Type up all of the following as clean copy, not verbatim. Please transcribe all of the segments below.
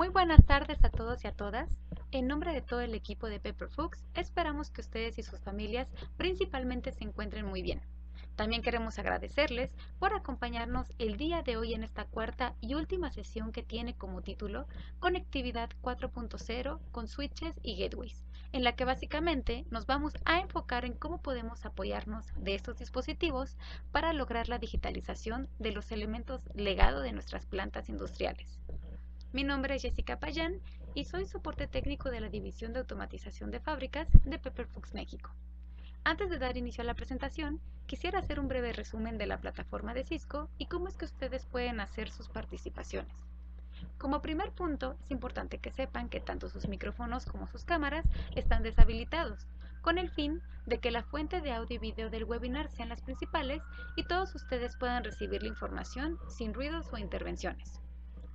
Muy buenas tardes a todos y a todas. En nombre de todo el equipo de Pepperfuchs, esperamos que ustedes y sus familias principalmente se encuentren muy bien. También queremos agradecerles por acompañarnos el día de hoy en esta cuarta y última sesión que tiene como título Conectividad 4.0 con switches y gateways, en la que básicamente nos vamos a enfocar en cómo podemos apoyarnos de estos dispositivos para lograr la digitalización de los elementos legado de nuestras plantas industriales. Mi nombre es Jessica Payán y soy soporte técnico de la División de Automatización de Fábricas de Pepperfuchs México. Antes de dar inicio a la presentación, quisiera hacer un breve resumen de la plataforma de Cisco y cómo es que ustedes pueden hacer sus participaciones. Como primer punto, es importante que sepan que tanto sus micrófonos como sus cámaras están deshabilitados, con el fin de que la fuente de audio y video del webinar sean las principales y todos ustedes puedan recibir la información sin ruidos o intervenciones.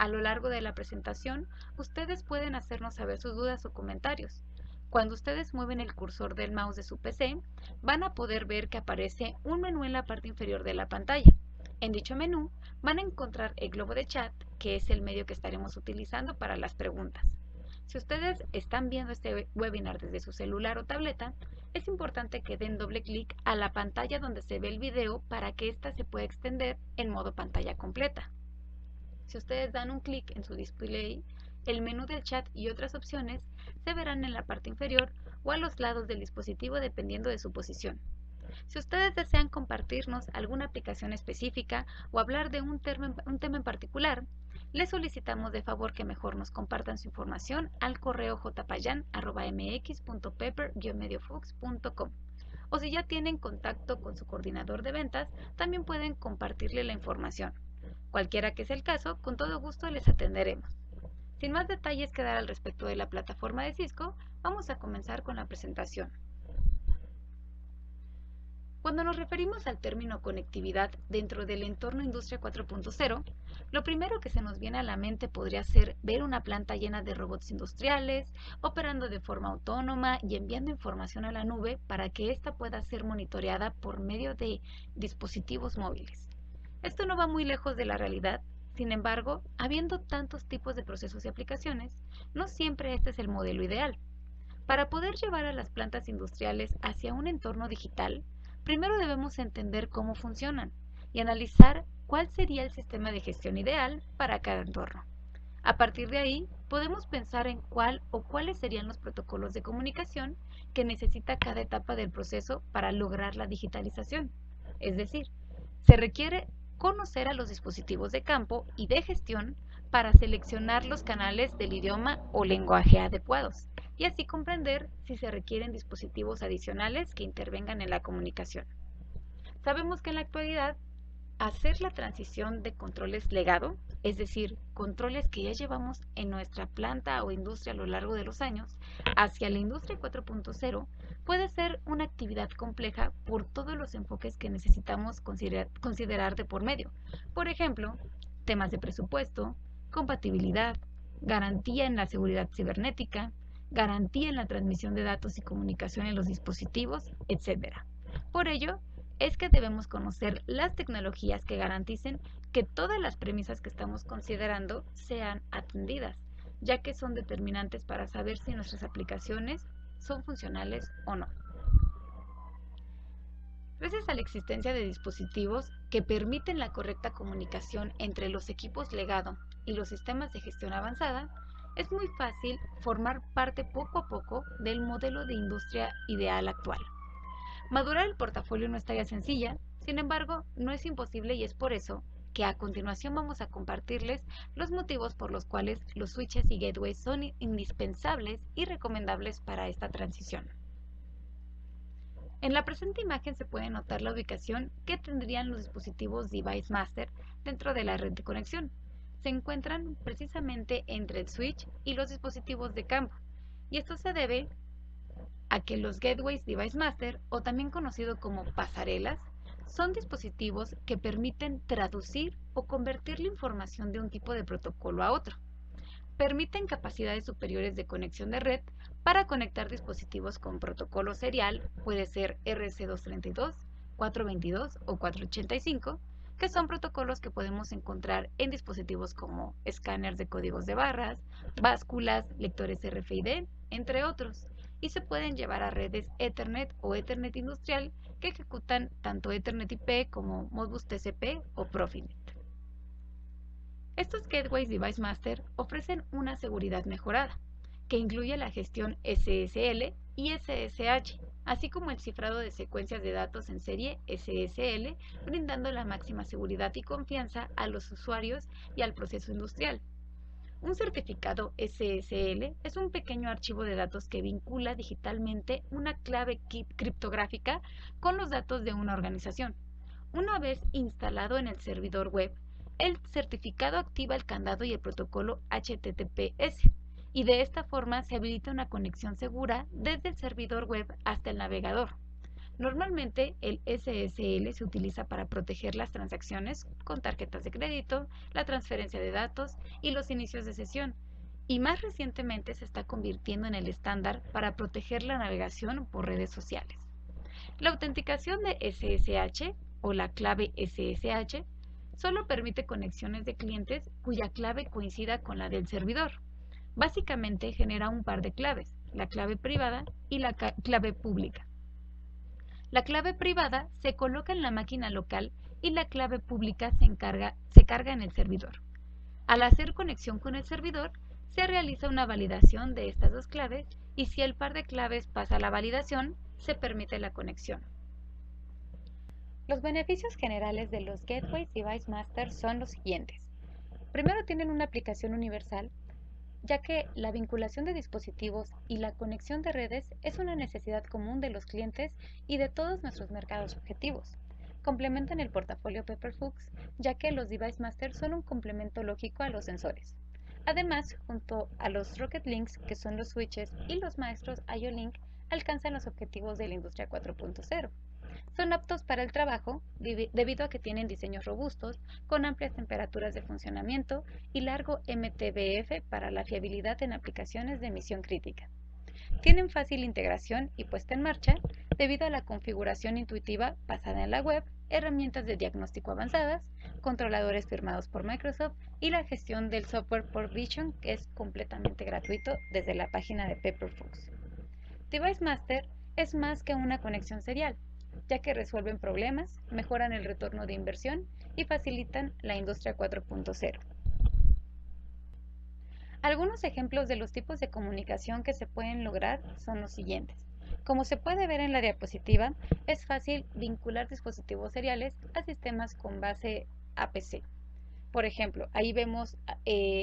A lo largo de la presentación, ustedes pueden hacernos saber sus dudas o comentarios. Cuando ustedes mueven el cursor del mouse de su PC, van a poder ver que aparece un menú en la parte inferior de la pantalla. En dicho menú van a encontrar el globo de chat, que es el medio que estaremos utilizando para las preguntas. Si ustedes están viendo este webinar desde su celular o tableta, es importante que den doble clic a la pantalla donde se ve el video para que ésta se pueda extender en modo pantalla completa. Si ustedes dan un clic en su display, el menú del chat y otras opciones se verán en la parte inferior o a los lados del dispositivo dependiendo de su posición. Si ustedes desean compartirnos alguna aplicación específica o hablar de un tema en particular, les solicitamos de favor que mejor nos compartan su información al correo jpayan@mx.pepper-mediofuchs.com. O si ya tienen contacto con su coordinador de ventas, también pueden compartirle la información. Cualquiera que sea el caso, con todo gusto les atenderemos. Sin más detalles que dar al respecto de la plataforma de Cisco, vamos a comenzar con la presentación. Cuando nos referimos al término conectividad dentro del entorno Industria 4.0, lo primero que se nos viene a la mente podría ser ver una planta llena de robots industriales, operando de forma autónoma y enviando información a la nube para que ésta pueda ser monitoreada por medio de dispositivos móviles. Esto no va muy lejos de la realidad. Sin embargo, habiendo tantos tipos de procesos y aplicaciones, no siempre este es el modelo ideal. Para poder llevar a las plantas industriales hacia un entorno digital, primero debemos entender cómo funcionan y analizar cuál sería el sistema de gestión ideal para cada entorno. A partir de ahí, podemos pensar en cuál o cuáles serían los protocolos de comunicación que necesita cada etapa del proceso para lograr la digitalización. Es decir, se requiere conocer a los dispositivos de campo y de gestión para seleccionar los canales del idioma o lenguaje adecuados y así comprender si se requieren dispositivos adicionales que intervengan en la comunicación. Sabemos que en la actualidad hacer la transición de controles legado, es decir, controles que ya llevamos en nuestra planta o industria a lo largo de los años, hacia la industria 4.0, puede ser una actividad compleja por todos los enfoques que necesitamos considerar de por medio. Por ejemplo, temas de presupuesto, compatibilidad, garantía en la seguridad cibernética, garantía en la transmisión de datos y comunicación en los dispositivos, etc. Por ello, es que debemos conocer las tecnologías que garanticen que todas las premisas que estamos considerando sean atendidas, ya que son determinantes para saber si nuestras aplicaciones son funcionales o no. Gracias a la existencia de dispositivos que permiten la correcta comunicación entre los equipos legado y los sistemas de gestión avanzada, es muy fácil formar parte poco a poco del modelo de industria ideal actual. Madurar el portafolio no es tarea sencilla, sin embargo, no es imposible y es por eso que a continuación vamos a compartirles los motivos por los cuales los switches y gateways son indispensables y recomendables para esta transición. En la presente imagen se puede notar la ubicación que tendrían los dispositivos Device Master dentro de la red de conexión. Se encuentran precisamente entre el switch y los dispositivos de campo, y esto se debe a que los Gateways Device Master, o también conocido como pasarelas, son dispositivos que permiten traducir o convertir la información de un tipo de protocolo a otro. Permiten capacidades superiores de conexión de red para conectar dispositivos con protocolo serial, puede ser RC232, 422 o 485, que son protocolos que podemos encontrar en dispositivos como escáneres de códigos de barras, básculas, lectores RFID, entre otros, y se pueden llevar a redes Ethernet o Ethernet industrial que ejecutan tanto Ethernet IP como Modbus TCP o Profinet. Estos Gateways Device Master ofrecen una seguridad mejorada, que incluye la gestión SSL y SSH, así como el cifrado de secuencias de datos en serie SSL, brindando la máxima seguridad y confianza a los usuarios y al proceso industrial. Un certificado SSL es un pequeño archivo de datos que vincula digitalmente una clave criptográfica con los datos de una organización. Una vez instalado en el servidor web, el certificado activa el candado y el protocolo HTTPS, y de esta forma se habilita una conexión segura desde el servidor web hasta el navegador. Normalmente el SSL se utiliza para proteger las transacciones con tarjetas de crédito, la transferencia de datos y los inicios de sesión, y más recientemente se está convirtiendo en el estándar para proteger la navegación por redes sociales. La autenticación de SSH o la clave SSH solo permite conexiones de clientes cuya clave coincida con la del servidor. Básicamente genera un par de claves, la clave privada y la clave pública. La clave privada se coloca en la máquina local y la clave pública se carga en el servidor. Al hacer conexión con el servidor, se realiza una validación de estas dos claves y si el par de claves pasa la validación, se permite la conexión. Los beneficios generales de los Gateways Device Master son los siguientes. Primero, tienen una aplicación universal, ya que la vinculación de dispositivos y la conexión de redes es una necesidad común de los clientes y de todos nuestros mercados objetivos. Complementan el portafolio PepperFugs, ya que los Device Master son un complemento lógico a los sensores. Además, junto a los Rocket Links, que son los switches, y los maestros IO-Link, alcanzan los objetivos de la industria 4.0. Son aptos para el trabajo debido a que tienen diseños robustos, con amplias temperaturas de funcionamiento y largo MTBF para la fiabilidad en aplicaciones de misión crítica. Tienen fácil integración y puesta en marcha debido a la configuración intuitiva basada en la web, herramientas de diagnóstico avanzadas, controladores firmados por Microsoft y la gestión del software por Vision, que es completamente gratuito desde la página de PepperFugs. Device Master es más que una conexión serial, ya que resuelven problemas, mejoran el retorno de inversión y facilitan la industria 4.0. Algunos ejemplos de los tipos de comunicación que se pueden lograr son los siguientes. Como se puede ver en la diapositiva, es fácil vincular dispositivos seriales a sistemas con base APC. Por ejemplo, ahí vemos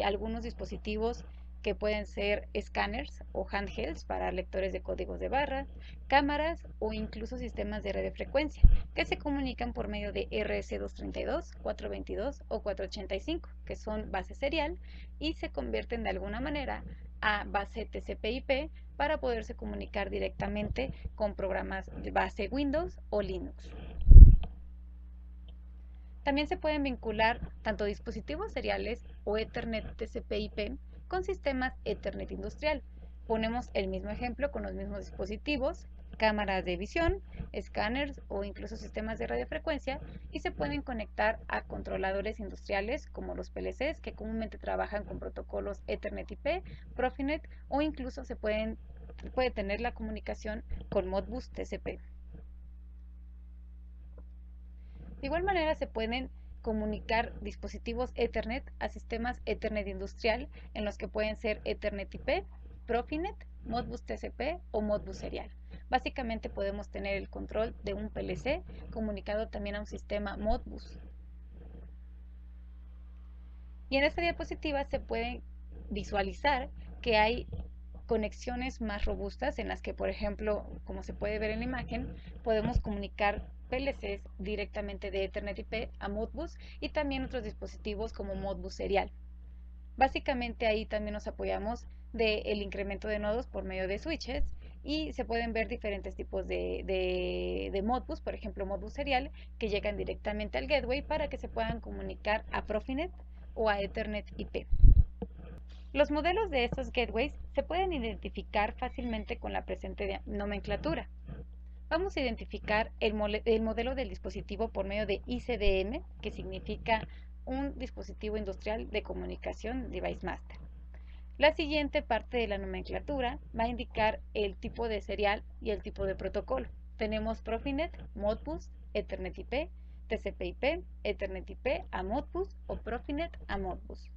algunos dispositivos que pueden ser escáneres o handhelds para lectores de códigos de barra, cámaras o incluso sistemas de radiofrecuencia que se comunican por medio de RS-232, 422 o 485, que son base serial y se convierten de alguna manera a base TCP/IP para poderse comunicar directamente con programas de base Windows o Linux. También se pueden vincular tanto dispositivos seriales o Ethernet TCP/IP con sistemas Ethernet industrial. Ponemos el mismo ejemplo con los mismos dispositivos, cámaras de visión, escáneres o incluso sistemas de radiofrecuencia y se pueden conectar a controladores industriales como los PLCs que comúnmente trabajan con protocolos Ethernet IP, Profinet o incluso puede tener la comunicación con Modbus TCP. De igual manera se pueden comunicar dispositivos Ethernet a sistemas Ethernet industrial en los que pueden ser Ethernet IP, Profinet, Modbus TCP o Modbus serial. Básicamente podemos tener el control de un PLC comunicado también a un sistema Modbus. Y en esta diapositiva se puede visualizar que hay conexiones más robustas en las que, por ejemplo, como se puede ver en la imagen, podemos comunicar PLCs directamente de Ethernet IP a Modbus y también otros dispositivos como Modbus serial. Básicamente ahí también nos apoyamos del incremento de nodos por medio de switches y se pueden ver diferentes tipos de Modbus, por ejemplo Modbus serial, que llegan directamente al gateway para que se puedan comunicar a Profinet o a Ethernet IP. Los modelos de estos gateways se pueden identificar fácilmente con la presente nomenclatura. Vamos a identificar el modelo del dispositivo por medio de ICDM, que significa un dispositivo industrial de comunicación Device Master. La siguiente parte de la nomenclatura va a indicar el tipo de serial y el tipo de protocolo. Tenemos Profinet, Modbus, Ethernet IP, TCP/IP, Ethernet IP a Modbus o Profinet a Modbus.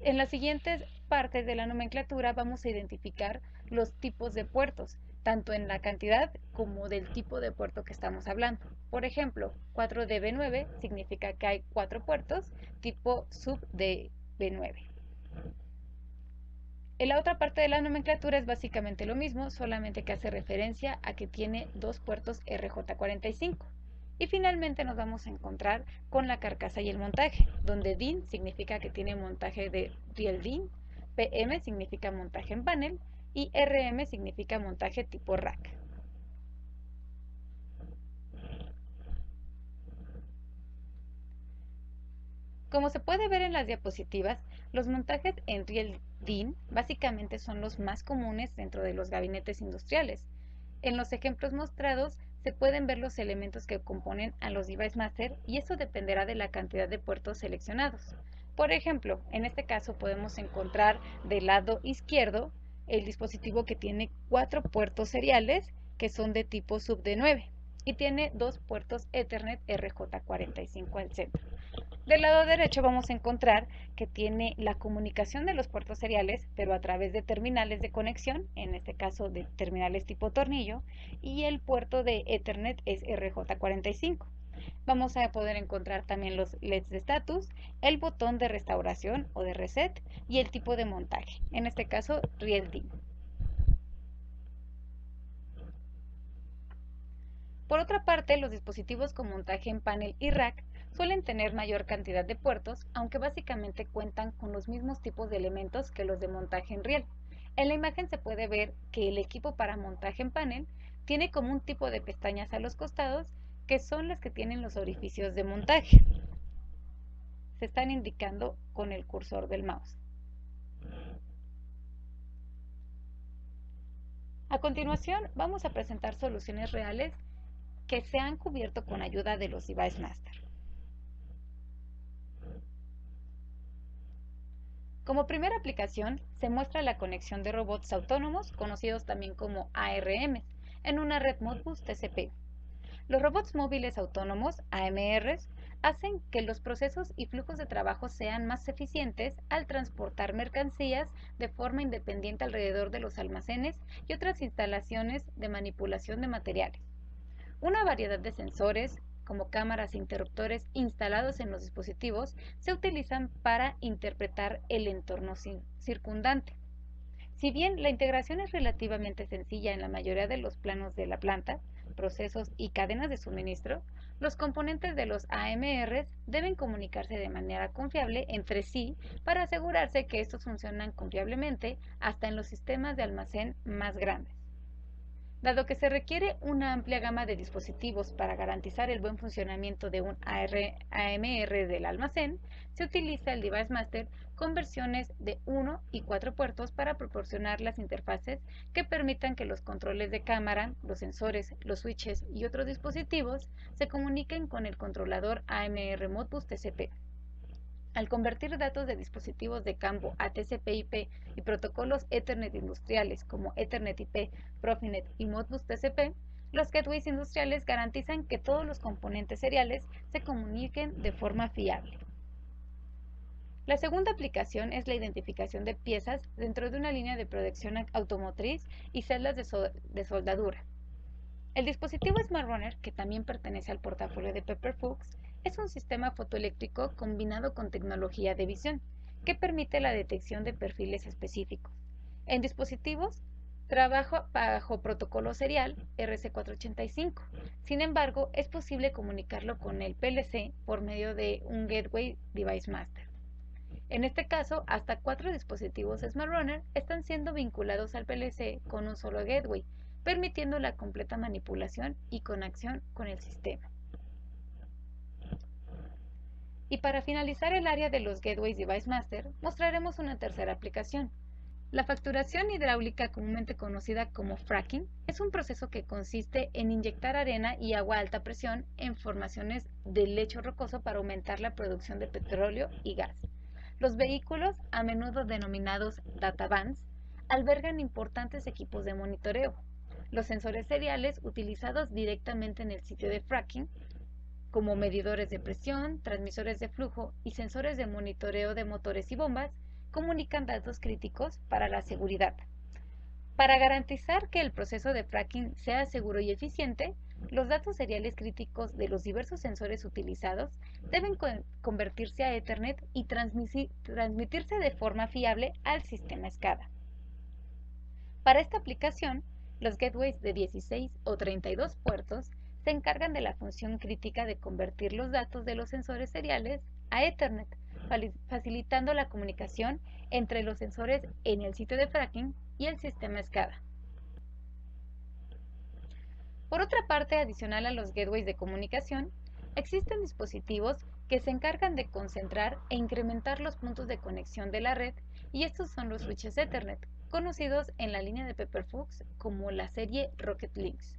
En las siguientes partes de la nomenclatura vamos a identificar los tipos de puertos, tanto en la cantidad como del tipo de puerto que estamos hablando. Por ejemplo, 4DB9 significa que hay 4 puertos tipo sub DB9. En la otra parte de la nomenclatura es básicamente lo mismo, solamente que hace referencia a que tiene 2 puertos RJ45. Y finalmente nos vamos a encontrar con la carcasa y el montaje, donde DIN significa que tiene montaje de Real DIN, PM significa montaje en panel y RM significa montaje tipo rack. Como se puede ver en las diapositivas, los montajes en Real DIN básicamente son los más comunes dentro de los gabinetes industriales. En los ejemplos mostrados se pueden ver los elementos que componen a los Device Master y eso dependerá de la cantidad de puertos seleccionados. Por ejemplo, en este caso podemos encontrar del lado izquierdo el dispositivo que tiene 4 puertos seriales que son de tipo sub D9 y tiene 2 puertos Ethernet RJ45 al centro. Del lado derecho vamos a encontrar que tiene la comunicación de los puertos seriales, pero a través de terminales de conexión, en este caso de terminales tipo tornillo, y el puerto de Ethernet es RJ45. Vamos a poder encontrar también los LEDs de status, el botón de restauración o de reset y el tipo de montaje, en este caso Real DIN. Por otra parte, los dispositivos con montaje en panel y rack suelen tener mayor cantidad de puertos, aunque básicamente cuentan con los mismos tipos de elementos que los de montaje en riel. En la imagen se puede ver que el equipo para montaje en panel tiene como un tipo de pestañas a los costados, que son las que tienen los orificios de montaje. Se están indicando con el cursor del mouse. A continuación, vamos a presentar soluciones reales que se han cubierto con ayuda de los Device Master. Como primera aplicación, se muestra la conexión de robots autónomos, conocidos también como ARM, en una red Modbus TCP. Los robots móviles autónomos, AMRs, hacen que los procesos y flujos de trabajo sean más eficientes al transportar mercancías de forma independiente alrededor de los almacenes y otras instalaciones de manipulación de materiales. Una variedad de sensores, como cámaras e interruptores instalados en los dispositivos, se utilizan para interpretar el entorno circundante. Si bien la integración es relativamente sencilla en la mayoría de los planos de la planta, procesos y cadenas de suministro, los componentes de los AMRs deben comunicarse de manera confiable entre sí para asegurarse que estos funcionan confiablemente hasta en los sistemas de almacén más grandes. Dado que se requiere una amplia gama de dispositivos para garantizar el buen funcionamiento de un AMR del almacén, se utiliza el Device Master con versiones de 1 y 4 puertos para proporcionar las interfaces que permitan que los controles de cámara, los sensores, los switches y otros dispositivos se comuniquen con el controlador AMR Modbus TCP. Al convertir datos de dispositivos de campo a TCP/IP y protocolos Ethernet industriales como Ethernet IP, Profinet y Modbus TCP, los gateways industriales garantizan que todos los componentes seriales se comuniquen de forma fiable. La segunda aplicación es la identificación de piezas dentro de una línea de producción automotriz y celdas de soldadura. El dispositivo SmartRunner, que también pertenece al portafolio de Pepperfuchs, es un sistema fotoeléctrico combinado con tecnología de visión, que permite la detección de perfiles específicos. En dispositivos, trabaja bajo protocolo serial RC485. Sin embargo, es posible comunicarlo con el PLC por medio de un Gateway Device Master. En este caso, hasta 4 dispositivos SmartRunner están siendo vinculados al PLC con un solo gateway, permitiendo la completa manipulación y conexión con el sistema. Y para finalizar el área de los Gateways Device Master, mostraremos una tercera aplicación, La fracturación hidráulica, comúnmente conocida como fracking, es un proceso que consiste en inyectar arena y agua a alta presión en formaciones del lecho rocoso para aumentar la producción de petróleo y gas. Los vehículos, a menudo denominados datavans, albergan importantes equipos de monitoreo. Los sensores seriales utilizados directamente en el sitio de fracking, como medidores de presión, transmisores de flujo y sensores de monitoreo de motores y bombas, comunican datos críticos para la seguridad. Para garantizar que el proceso de fracking sea seguro y eficiente, los datos seriales críticos de los diversos sensores utilizados deben convertirse a Ethernet y transmitirse de forma fiable al sistema SCADA. Para esta aplicación, los gateways de 16 o 32 puertos se encargan de la función crítica de convertir los datos de los sensores seriales a Ethernet, facilitando la comunicación entre los sensores en el sitio de fracking y el sistema SCADA. Por otra parte, adicional a los gateways de comunicación, existen dispositivos que se encargan de concentrar e incrementar los puntos de conexión de la red, y estos son los switches Ethernet, conocidos en la línea de Pepperfuchs como la serie Rocket Links.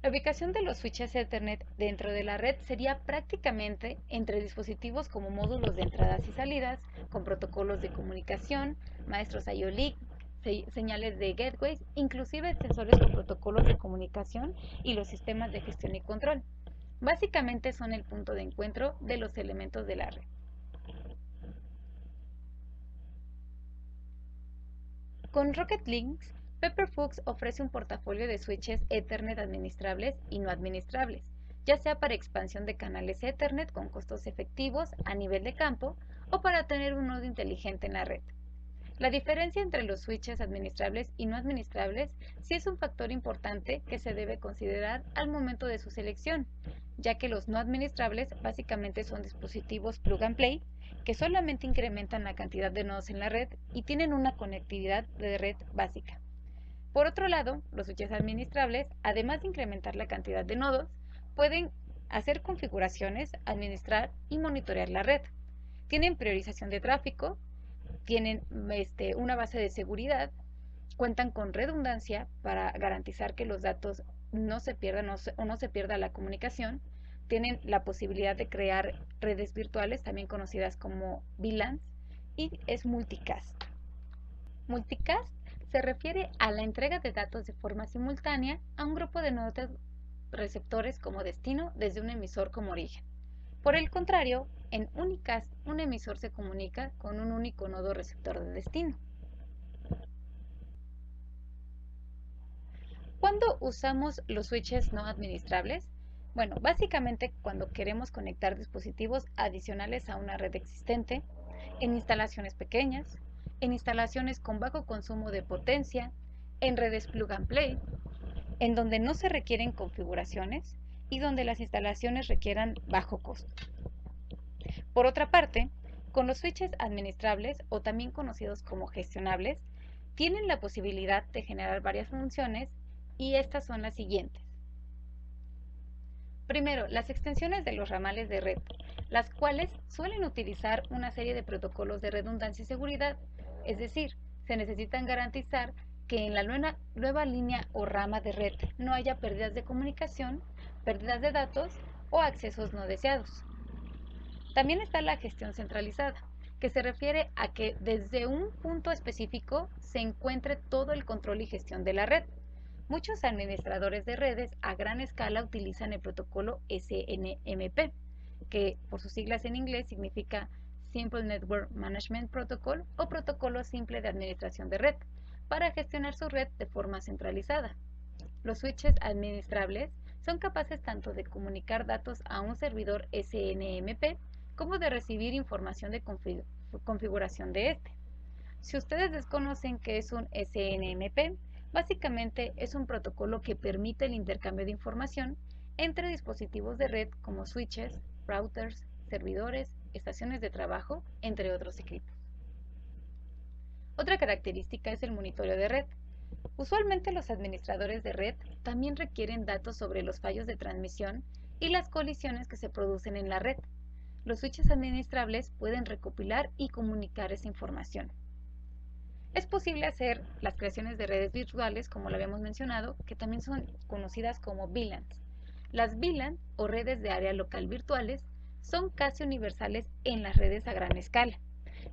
La ubicación de los switches Ethernet dentro de la red sería prácticamente entre dispositivos como módulos de entradas y salidas, con protocolos de comunicación, maestros IO-Link, señales de gateways, inclusive sensores con protocolos de comunicación y los sistemas de gestión y control. Básicamente son el punto de encuentro de los elementos de la red. Con Rocket Links, Pepperfuchs ofrece un portafolio de switches Ethernet administrables y no administrables, ya sea para expansión de canales Ethernet con costos efectivos a nivel de campo o para tener un nodo inteligente en la red. La diferencia entre los switches administrables y no administrables sí es un factor importante que se debe considerar al momento de su selección, ya que los no administrables básicamente son dispositivos plug and play que solamente incrementan la cantidad de nodos en la red y tienen una conectividad de red básica. Por otro lado, los switches administrables, además de incrementar la cantidad de nodos, pueden hacer configuraciones, administrar y monitorear la red. Tienen priorización de tráfico, tienen una base de seguridad, cuentan con redundancia para garantizar que los datos no se pierdan o no se pierda la comunicación, tienen la posibilidad de crear redes virtuales, también conocidas como VLANs, y es multicast. Multicast se refiere a la entrega de datos de forma simultánea a un grupo de nodos receptores como destino desde un emisor como origen. Por el contrario, en Unicast, un emisor se comunica con un único nodo receptor de destino. ¿Cuándo usamos los switches no administrables? Bueno, básicamente cuando queremos conectar dispositivos adicionales a una red existente, en instalaciones pequeñas, en instalaciones con bajo consumo de potencia, en redes plug and play, en donde no se requieren configuraciones y donde las instalaciones requieran bajo costo. Por otra parte, con los switches administrables o también conocidos como gestionables, tienen la posibilidad de generar varias funciones y estas son las siguientes. Primero, las extensiones de los ramales de red, las cuales suelen utilizar una serie de protocolos de redundancia y seguridad, es decir, se necesitan garantizar que en la nueva línea o rama de red no haya pérdidas de comunicación, pérdidas de datos o accesos no deseados. También está la gestión centralizada, que se refiere a que desde un punto específico se encuentre todo el control y gestión de la red. Muchos administradores de redes a gran escala utilizan el protocolo SNMP, que por sus siglas en inglés significa Simple Network Management Protocol o Protocolo Simple de Administración de Red, para gestionar su red de forma centralizada. Los switches administrables son capaces tanto de comunicar datos a un servidor SNMP como de recibir información de configuración de este. Si ustedes desconocen qué es un SNMP, básicamente es un protocolo que permite el intercambio de información entre dispositivos de red como switches, routers, servidores, estaciones de trabajo, entre otros equipos. Otra característica es el monitoreo de red. Usualmente los administradores de red también requieren datos sobre los fallos de transmisión y las colisiones que se producen en la red. Los switches administrables pueden recopilar y comunicar esa información. Es posible hacer las creaciones de redes virtuales, como lo habíamos mencionado, que también son conocidas como VLANs. Las VLAN, o redes de área local virtuales, son casi universales en las redes a gran escala.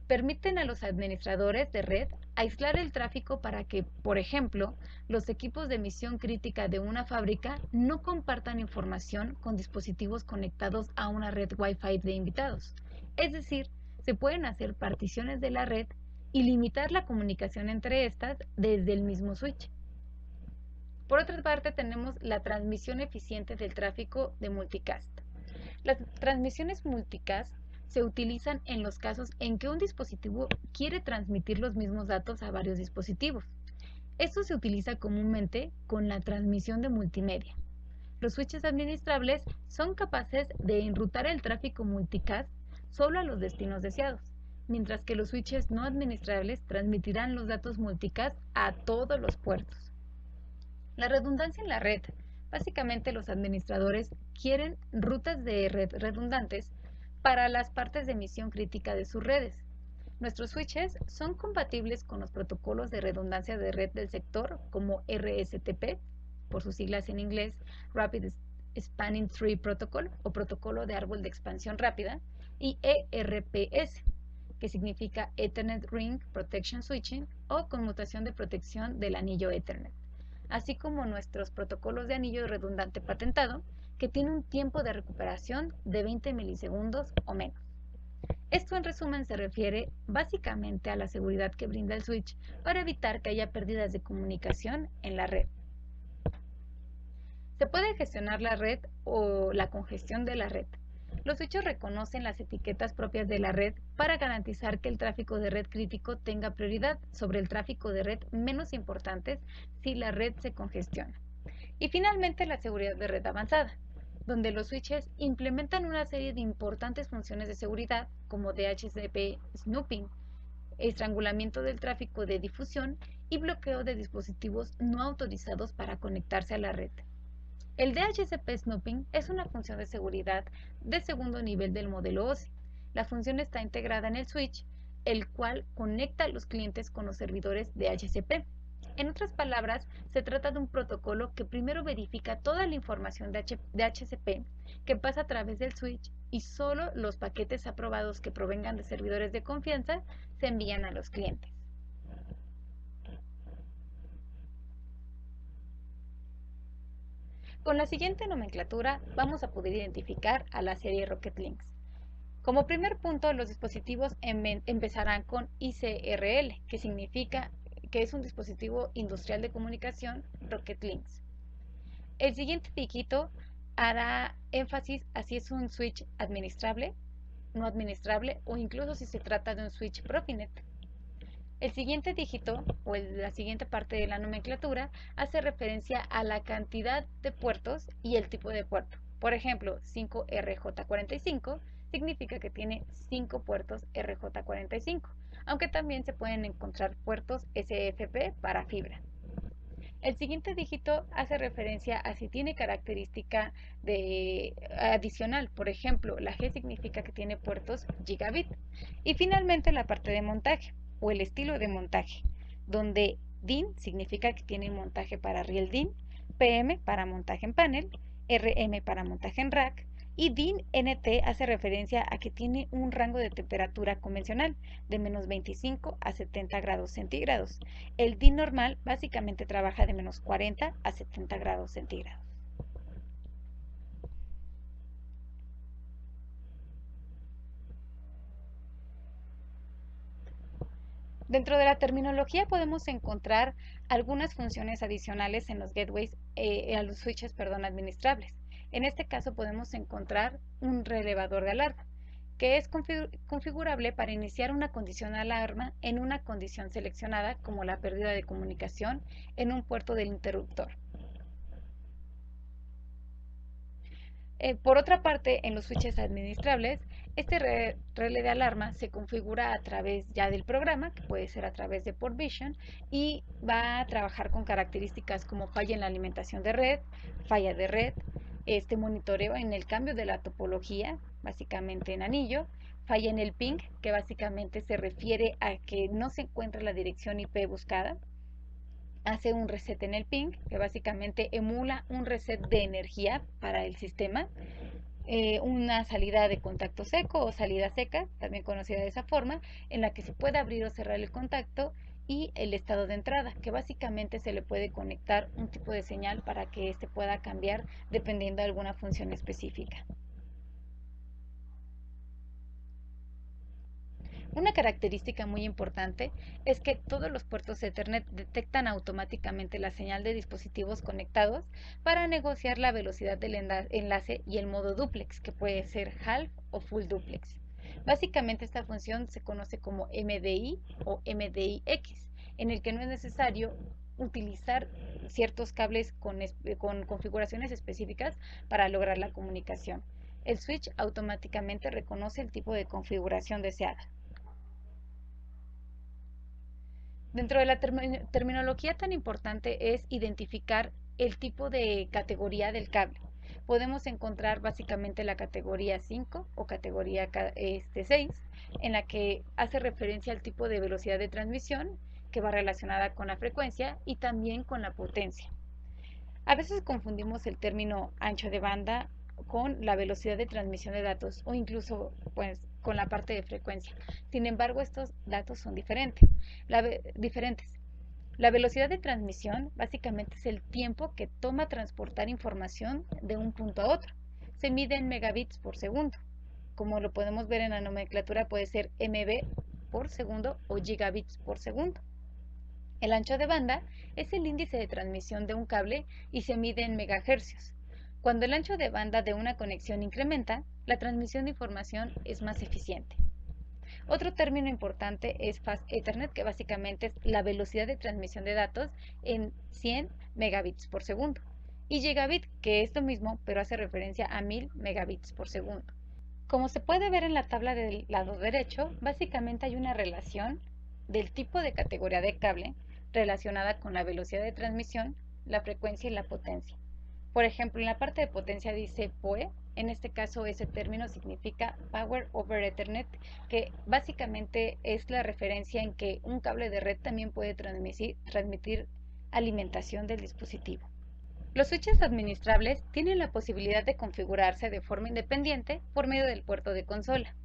Permiten a los administradores de red aislar el tráfico para que, por ejemplo, los equipos de misión crítica de una fábrica no compartan información con dispositivos conectados a una red Wi-Fi de invitados. Es decir, se pueden hacer particiones de la red y limitar la comunicación entre estas desde el mismo switch. Por otra parte, tenemos la transmisión eficiente del tráfico de multicast. Las transmisiones multicast se utilizan en los casos en que un dispositivo quiere transmitir los mismos datos a varios dispositivos. Esto se utiliza comúnmente con la transmisión de multimedia. Los switches administrables son capaces de enrutar el tráfico multicast solo a los destinos deseados, mientras que los switches no administrables transmitirán los datos multicast a todos los puertos. La redundancia en la red. Básicamente los administradores quieren rutas de red redundantes para las partes de misión crítica de sus redes. Nuestros switches son compatibles con los protocolos de redundancia de red del sector como RSTP, por sus siglas en inglés, Rapid Spanning Tree Protocol o Protocolo de Árbol de Expansión Rápida, y ERPS, que significa Ethernet Ring Protection Switching o conmutación de protección del anillo Ethernet, así como nuestros protocolos de anillo redundante patentado, que tiene un tiempo de recuperación de 20 milisegundos o menos. Esto en resumen se refiere básicamente a la seguridad que brinda el switch para evitar que haya pérdidas de comunicación en la red. Se puede gestionar la red o la congestión de la red. Los switches reconocen las etiquetas propias de la red para garantizar que el tráfico de red crítico tenga prioridad sobre el tráfico de red menos importantes si la red se congestiona. Y finalmente la seguridad de red avanzada, donde los switches implementan una serie de importantes funciones de seguridad como DHCP snooping, estrangulamiento del tráfico de difusión y bloqueo de dispositivos no autorizados para conectarse a la red. El DHCP snooping es una función de seguridad de segundo nivel del modelo OSI. La función está integrada en el switch, el cual conecta a los clientes con los servidores DHCP. En otras palabras, se trata de un protocolo que primero verifica toda la información de DHCP que pasa a través del switch y solo los paquetes aprobados que provengan de servidores de confianza se envían a los clientes. Con la siguiente nomenclatura vamos a poder identificar a la serie Rocket Links. Como primer punto, los dispositivos empezarán con ICRL, que significa que es un dispositivo industrial de comunicación Rocket Links. El siguiente dígito hará énfasis a si es un switch administrable, no administrable o incluso si se trata de un switch Profinet. El siguiente dígito, o la siguiente parte de la nomenclatura, hace referencia a la cantidad de puertos y el tipo de puerto. Por ejemplo, 5RJ45 significa que tiene 5 puertos RJ45, aunque también se pueden encontrar puertos SFP para fibra. El siguiente dígito hace referencia a si tiene característica adicional. Por ejemplo, la G significa que tiene puertos gigabit. Y finalmente la parte de montaje o el estilo de montaje, donde DIN significa que tiene montaje para riel DIN, PM para montaje en panel, RM para montaje en rack, y DIN-NT hace referencia a que tiene un rango de temperatura convencional de menos 25 a 70 grados centígrados. El DIN normal básicamente trabaja de menos 40 a 70 grados centígrados. Dentro de la terminología podemos encontrar algunas funciones adicionales en los gateways, a los switches, administrables. En este caso podemos encontrar un relevador de alarma, que es configurable para iniciar una condición de alarma en una condición seleccionada, como la pérdida de comunicación en un puerto del interruptor. Por otra parte, en los switches administrables, este relé de alarma se configura a través ya del programa, que puede ser a través de Port Vision, y va a trabajar con características como falla en la alimentación de red, falla de red, monitoreo en el cambio de la topología básicamente en anillo, falla en el ping, que básicamente se refiere a que no se encuentra la dirección IP buscada, hace un reset en el ping, que básicamente emula un reset de energía para el sistema, una salida de contacto seco o salida seca, también conocida de esa forma, en la que se puede abrir o cerrar el contacto, y el estado de entrada, que básicamente se le puede conectar un tipo de señal para que éste pueda cambiar dependiendo de alguna función específica. Una característica muy importante es que todos los puertos Ethernet detectan automáticamente la señal de dispositivos conectados para negociar la velocidad del enlace y el modo duplex, que puede ser half o full duplex. Básicamente esta función se conoce como MDI o MDIX, en el que no es necesario utilizar ciertos cables con configuraciones específicas para lograr la comunicación. El switch automáticamente reconoce el tipo de configuración deseada. Dentro de la terminología tan importante es identificar el tipo de categoría del cable. Podemos encontrar básicamente la categoría 5 o categoría 6, en la que hace referencia al tipo de velocidad de transmisión, que va relacionada con la frecuencia y también con la potencia. A veces confundimos el término ancho de banda con la velocidad de transmisión de datos o incluso pues con la parte de frecuencia. Sin embargo, estos datos son diferentes. La velocidad de transmisión básicamente es el tiempo que toma transportar información de un punto a otro. Se mide en megabits por segundo. Como lo podemos ver en la nomenclatura, puede ser MB por segundo o gigabits por segundo. El ancho de banda es el índice de transmisión de un cable y se mide en megahercios. Cuando el ancho de banda de una conexión incrementa, la transmisión de información es más eficiente. Otro término importante es Fast Ethernet, que básicamente es la velocidad de transmisión de datos en 100 megabits por segundo. Y Gigabit, que es lo mismo, pero hace referencia a 1000 megabits por segundo. Como se puede ver en la tabla del lado derecho, básicamente hay una relación del tipo de categoría de cable relacionada con la velocidad de transmisión, la frecuencia y la potencia. Por ejemplo, en la parte de potencia dice PoE, en este caso ese término significa Power over Ethernet, que básicamente es la referencia en que un cable de red también puede transmitir alimentación del dispositivo. Los switches administrables tienen la posibilidad de configurarse de forma independiente por medio del puerto de consola.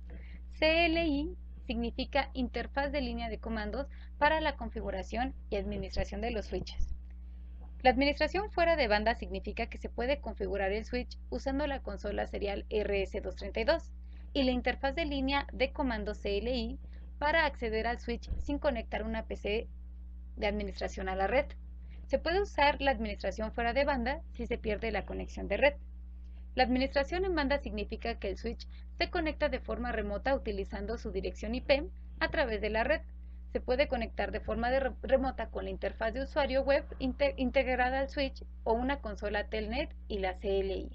CLI significa Interfaz de Línea de Comandos para la configuración y administración de los switches. La administración fuera de banda significa que se puede configurar el switch usando la consola serial RS232 y la interfaz de línea de comandos CLI para acceder al switch sin conectar una PC de administración a la red. Se puede usar la administración fuera de banda si se pierde la conexión de red. La administración en banda significa que el switch se conecta de forma remota utilizando su dirección IP a través de la red. Se puede conectar de forma remota con la interfaz de usuario web integrada al switch o una consola Telnet y la CLI.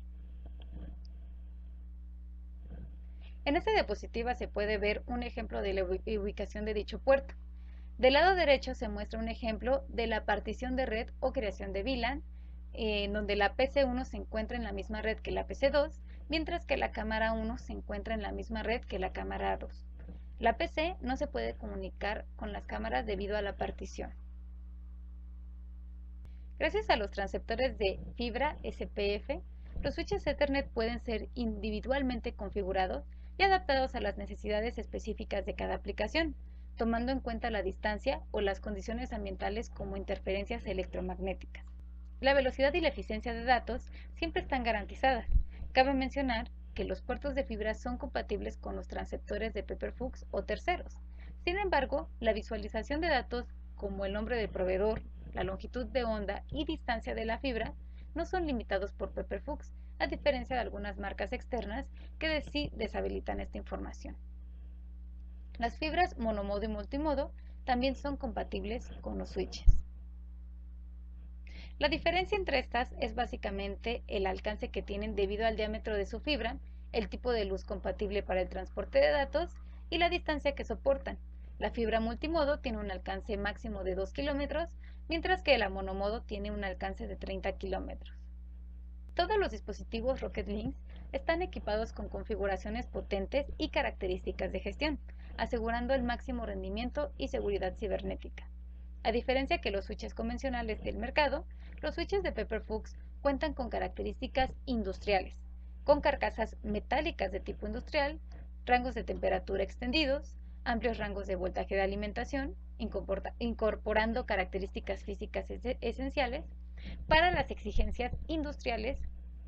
En esta diapositiva se puede ver un ejemplo de la ubicación de dicho puerto. Del lado derecho se muestra un ejemplo de la partición de red o creación de VLAN, en donde la PC1 se encuentra en la misma red que la PC2, mientras que la cámara 1 se encuentra en la misma red que la cámara 2. La PC no se puede comunicar con las cámaras debido a la partición. Gracias a los transceptores de fibra SPF, los switches Ethernet pueden ser individualmente configurados y adaptados a las necesidades específicas de cada aplicación, tomando en cuenta la distancia o las condiciones ambientales como interferencias electromagnéticas. La velocidad y la eficiencia de datos siempre están garantizadas. Cabe mencionar que los puertos de fibra son compatibles con los transceptores de Pepperfuchs o terceros. Sin embargo, la visualización de datos como el nombre del proveedor, la longitud de onda y distancia de la fibra no son limitados por Pepperfuchs, a diferencia de algunas marcas externas que sí deshabilitan esta información. Las fibras monomodo y multimodo también son compatibles con los switches. La diferencia entre estas es básicamente el alcance que tienen debido al diámetro de su fibra, el tipo de luz compatible para el transporte de datos y la distancia que soportan. La fibra multimodo tiene un alcance máximo de 2 kilómetros, mientras que la monomodo tiene un alcance de 30 kilómetros. Todos los dispositivos Rocket Lynx están equipados con configuraciones potentes y características de gestión, asegurando el máximo rendimiento y seguridad cibernética. A diferencia que los switches convencionales del mercado, los switches de Pepperfuchs cuentan con características industriales, con carcasas metálicas de tipo industrial, rangos de temperatura extendidos, amplios rangos de voltaje de alimentación, incorporando características físicas esenciales para las exigencias industriales,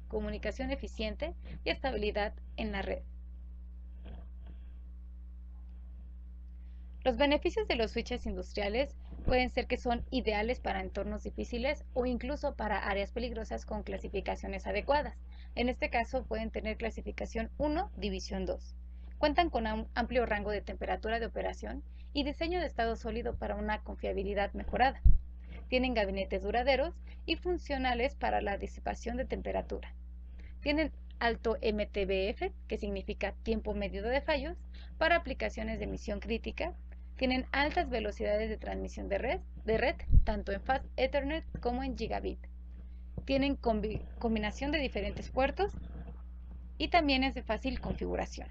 comunicación eficiente y estabilidad en la red. Los beneficios de los switches industriales pueden ser que son ideales para entornos difíciles o incluso para áreas peligrosas con clasificaciones adecuadas. En este caso pueden tener clasificación 1, división 2. Cuentan con un amplio rango de temperatura de operación y diseño de estado sólido para una confiabilidad mejorada. Tienen gabinetes duraderos y funcionales para la disipación de temperatura. Tienen alto MTBF, que significa tiempo medido de fallos, para aplicaciones de misión crítica. Tienen altas velocidades de transmisión de red tanto en Fast Ethernet como en Gigabit. Tienen combinación de diferentes puertos y también es de fácil configuración.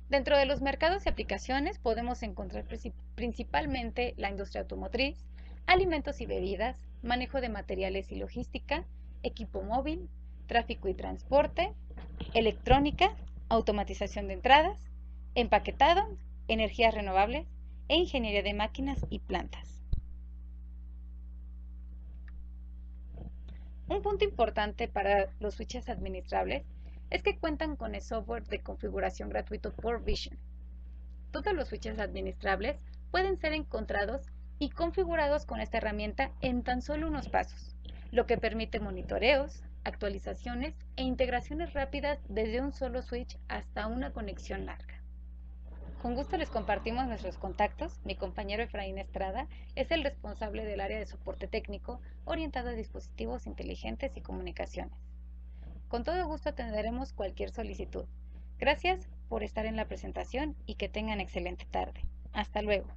Dentro de los mercados y aplicaciones podemos encontrar principalmente la industria automotriz, alimentos y bebidas, manejo de materiales y logística, equipo móvil, tráfico y transporte, electrónica, automatización de entradas, empaquetado, energías renovables e ingeniería de máquinas y plantas. Un punto importante para los switches administrables es que cuentan con el software de configuración gratuito PortVision. Todos los switches administrables pueden ser encontrados y configurados con esta herramienta en tan solo unos pasos, lo que permite monitoreos, actualizaciones e integraciones rápidas desde un solo switch hasta una conexión larga. Con gusto les compartimos nuestros contactos. Mi compañero Efraín Estrada es el responsable del área de soporte técnico orientado a dispositivos inteligentes y comunicaciones. Con todo gusto atenderemos cualquier solicitud. Gracias por estar en la presentación y que tengan excelente tarde. Hasta luego.